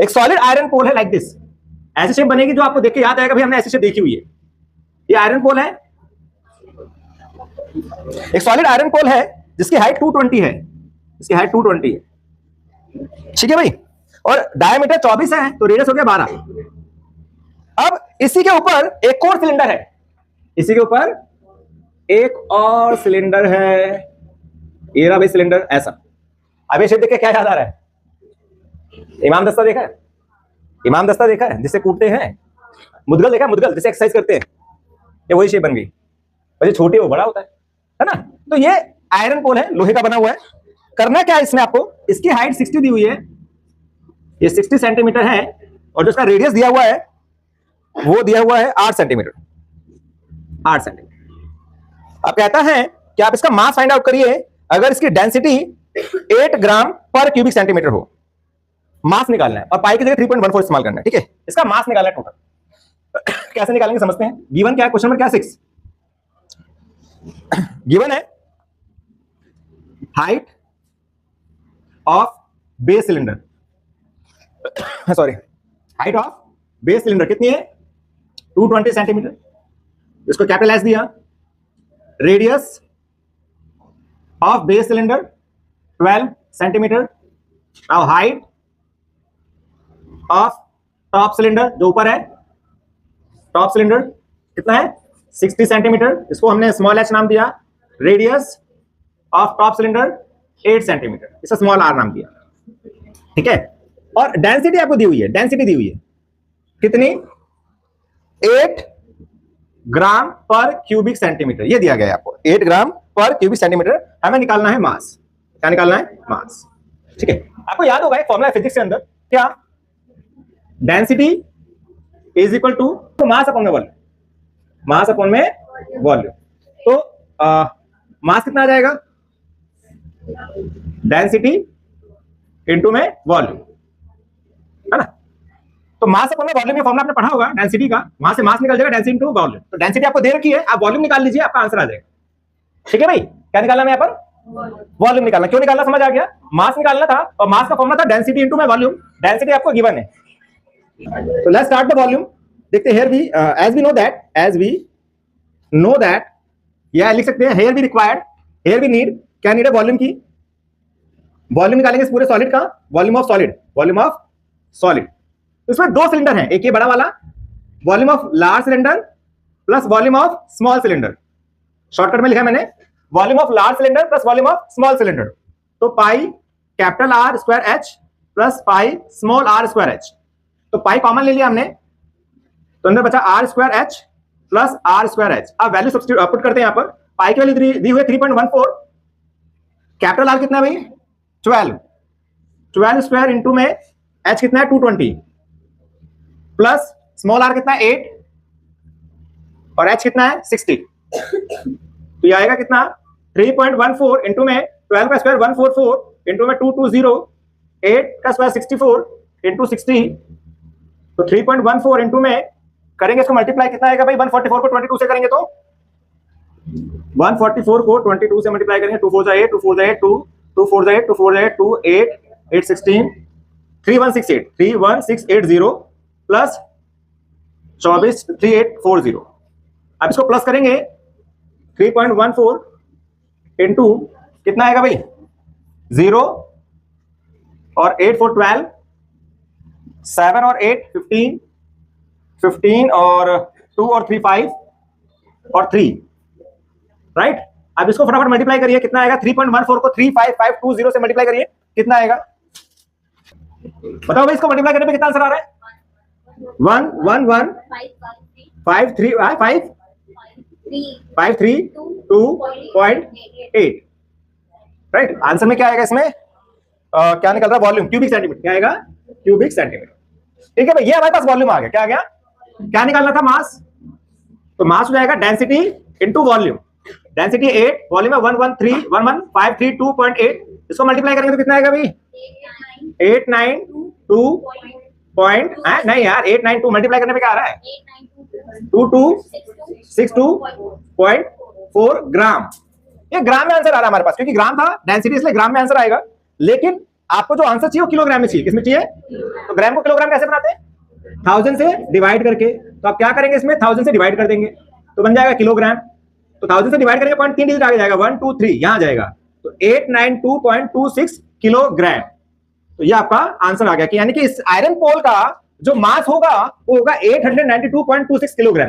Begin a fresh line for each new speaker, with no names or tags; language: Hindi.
एक सॉलिड आयरन पोल है लाइक दिस, ऐसी शेप बनेगी जो आपको देख के याद आएगा भाई हमने ऐसी शेप देखी हुई है। ये आयरन पोल है, एक सॉलिड आयरन पोल है जिसकी हाइट 220 है, इसकी हाइट 220 है, ठीक है भाई, और डायमीटर 24 है, तो रेडियस हो गया 12। अब इसी के ऊपर एक और सिलेंडर है, इसी के ऊपर एक और सिलेंडर है, ये रहा भाई सिलेंडर ऐसा। अब ये शेप देख के क्या याद आ रहा है? इमाम दस्ता देखा है? इमाम दस्ता देखा है जिससे कूटते हैं? मुदगल देखा है? मुदगल जिससे एक्सरसाइज करते हैं, ये वही शेप बन गई। वैसे छोटी वो बड़ा होता है ना? तो ये आयरन पोल है, लोहे का बना हुआ है। करना क्या है इसमें आपको, इसकी हाइट 60 दी हुई है, ये 60 सेंटीमीटर है, और जो इसका रेडियस दिया हुआ है वो दिया हुआ है 8 सेंटीमीटर, 8 सेंटीमीटर। अब कहता है कि आप इसका मास फाइंड आउट करिए अगर इसकी डेंसिटी 8 ग्राम पर क्यूबिक सेंटीमीटर हो, मास निकालना है, और पाई की जगह 3.14 इस्तेमाल करना है, ठीक है? इसका मास निकालना है टोटल। कैसे निकालेंगे समझते हैं। गिवन क्या है, क्वेश्चन नंबर क्या है 6, गिवन है height of base cylinder, sorry height of base cylinder कितनी है 220 सेंटीमीटर, इसको कैपिटल एस दिया। Radius of base cylinder 12 centimetre. Now height of top cylinder जो ऊपर है, टॉप सिलेंडर कितना है 60 सेंटीमीटर, इसको हमने स्मॉल एच नाम दिया। Radius of top cylinder 8 centimetre, इसका स्मॉल आर नाम दिया, ठीक है? और डेंसिटी आपको दी हुई है, डेंसिटी दी हुई है कितनी 8 ग्राम पर क्यूबिक सेंटीमीटर, ये दिया गया है आपको 8 ग्राम पर क्यूबिक सेंटीमीटर। हमें निकालना है मास, क्या निकालना है मास, ठीक है? आपको याद होगा एक फॉर्मूला है फिजिक्स के अंदर, क्या density is equal to mass upon में वॉल्यूम, मास अपॉन में वॉल्यूम। तो मास कितना आ जाएगा, डेंसिटी इनटू में वॉल्यूम, है ना? तो मास अपॉन में वॉल्यूम, ये फॉर्मूला आपने पढ़ा होगा डेंसिटी का, वहां से मास निकल जाएगा डेंसिटी इनटू वॉल्यूम। तो डेंसिटी आपको दे रखी है, आप वॉल्यूम निकाल लीजिए, आपका आंसर आ जाएगा, ठीक है भाई? क्या निकालना है यहाँ पर, वॉल्यूम निकालना। क्यों निकालना समझ आ गया, मास निकालना था, और मास का फॉर्मूला था डेंसिटी इनटू में वॉल्यूम, डेंसिटी आपको गिवन है। तो लेट्स स्टार्ट द वॉल्यूम। देखते हैं, here we as we know that, या लिख सकते हैं here we required, here we need, क्या नीड है वॉल्यूम की, वॉल्यूम निकालेंगे इस पूरे सॉलिड का, volume of solid, volume of solid. इसमें दो सिलेंडर हैं, एक ये बड़ा वाला volume of large cylinder plus volume of small cylinder, shortcut में लिखा है मैंने volume of large cylinder plus volume of small cylinder. तो pi capital R square H plus pi small are square H, तो पाई कॉमन ले लिया हमने, तो अंदर बचा are square H plus are square H. अब वैल्यू सब्स्टिट्यूट पुट करते हैं यहाँ पर, पाई की वैल्यू दी हुई 3.14, कैपिटल आर कितना है भाई 12 स्क्वायर इंटू में एच कितना है 220 प्लस स्मॉल आर कितना है 8 और एच कितना है 60, तो ये आएगा कितना 3.14 इंटू में 12 का स्क्वायर 144 इंटू में 220, 8 का स्क्वायर 64 इंटू 60, तो 3.14 इंटू में करेंगे इसको मल्टीप्लाई, कितना आएगा भाई 144 को 22 से करेंगे तो 144 को 22 से मल्टीप्लाई करेंगे, 2 4 8, 2 4 8, 2 4 8, 2 4 8, 2 8, 8 16, 3168 प्लस 24 3840। अब इसको प्लस करेंगे 3.14 इंटू कितना आएगा भाई 0 और 8 4 12, 7 और 8 15, 15 और 2 और 3 5 और 3, राइट? अब इसको फटाफट मल्टीप्लाई करिए, कितना आएगा 3.14 को 35520 से मल्टीप्लाई करिए, कितना आएगा बताओ भाई? इसको मल्टीप्लाई करने पे कितना आंसर आ रहा है 1 1 1 5 3 5 5 3 2.8, राइट? आंसर में क्या आएगा इसमें क्या निकल रहा है वॉल्यूम क्यूबिक सेंटीमीटर, क्या आएगा क्यूबिक सेंटीमीटर, ठीक है भाई? ये हमारे पास वॉल्यूम आ गया, क्या आ गया? क्या निकालना था मास, तो मास हो जाएगा density into volume, density 8, volume है 11532.8, इसको मल्टीप्लाई करेंगे तो कितना आएगा भाई 892 नहीं यार 892 मल्टीप्लाई करने पे क्या आ रहा है 2262.4 ग्राम, ये ग्राम में आंसर आ रहा है हमारे पास, क्योंकि ग्राम था डेंसिटी इसलिए ग्राम में आंसर आएगा। लेकिन आपको जो आंसर चाहिए वो किलोग्राम में चाहिए, किसमें चाहिए? तो ग्राम को किलोग्राम कैसे बनाते हैं? 1000 से डिवाइड करके। तो आप क्या करेंगे, इसमें 1000 से डिवाइड कर देंगे तो बन जाएगा किलोग्राम। तो 1000 से डिवाइड करेंगे, पॉइंट 3 डिजिट आगे जाएगा, 1 2 3 यहां जाएगा, तो 892.26 किलोग्राम। तो ये आपका आंसर आ गया कि यानी कि इस आयरन पोल का जो मास होगा वो होगा 892.26 किलोग्राम।